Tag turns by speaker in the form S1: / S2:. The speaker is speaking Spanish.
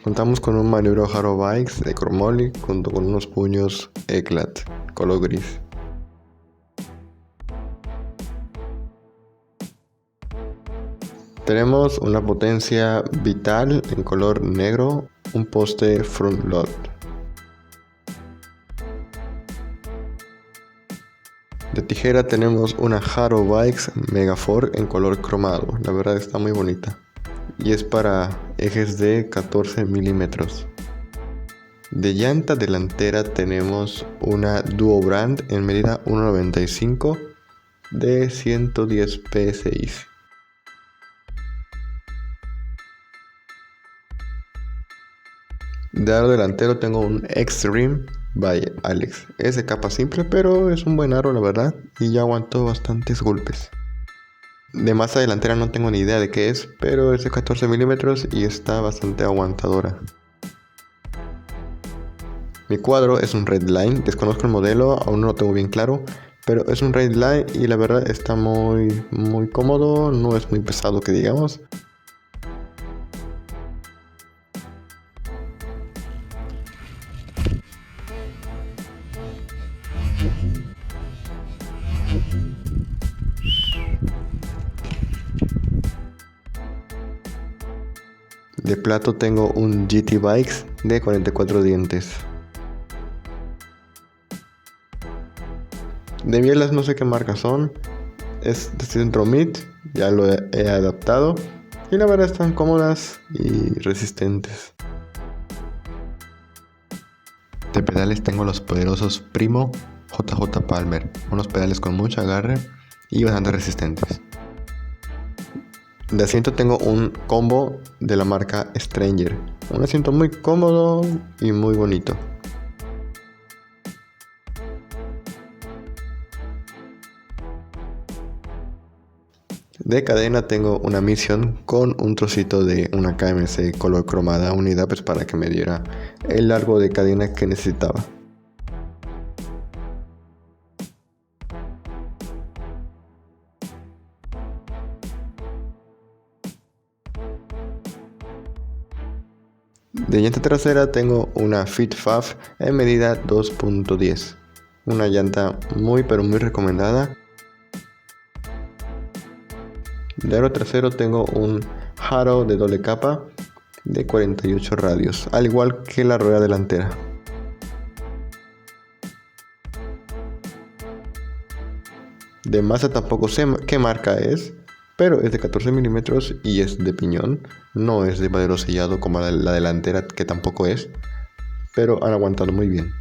S1: Contamos con un maniobro Haro Bikes de Chromoly junto con unos puños Eclat color gris. Tenemos una potencia vital en color negro, un poste front load. De tijera tenemos una Haro Bikes Mega Fork en color cromado, la verdad está muy bonita. Y es para ejes de 14 milímetros. De llanta delantera tenemos una Duo Brand en medida 1.95 de 110 PSI. De aro delantero tengo un Extreme by Alex. Es de capa simple, pero es un buen aro la verdad y ya aguantó bastantes golpes. De masa delantera no tengo ni idea de qué es, pero es de 14 milímetros y está bastante aguantadora. Mi cuadro es un Redline, desconozco el modelo, aún no lo tengo bien claro, pero es un Redline y la verdad está muy cómodo, no es muy pesado que digamos. De plato tengo un GT Bikes de 44 dientes. De bielas no sé qué marca son, es de Centromid, ya lo he adaptado y la verdad están cómodas y resistentes. De pedales tengo los poderosos Primo JJ Palmer, unos pedales con mucho agarre y bastante resistentes. De asiento tengo un combo de la marca Stranger, un asiento muy cómodo y muy bonito. De cadena tengo una Mission con un trocito de una KMC color cromada unida pues para que me diera el largo de cadena que necesitaba. De llanta trasera tengo una FitFab en medida 2.10, una llanta muy recomendada. De aro trasero tengo un Haro de doble capa de 48 radios, al igual que la rueda delantera. De masa tampoco sé qué marca es, pero es de 14 milímetros y es de piñón, no es de madero sellado como la delantera que tampoco es, pero han aguantado muy bien.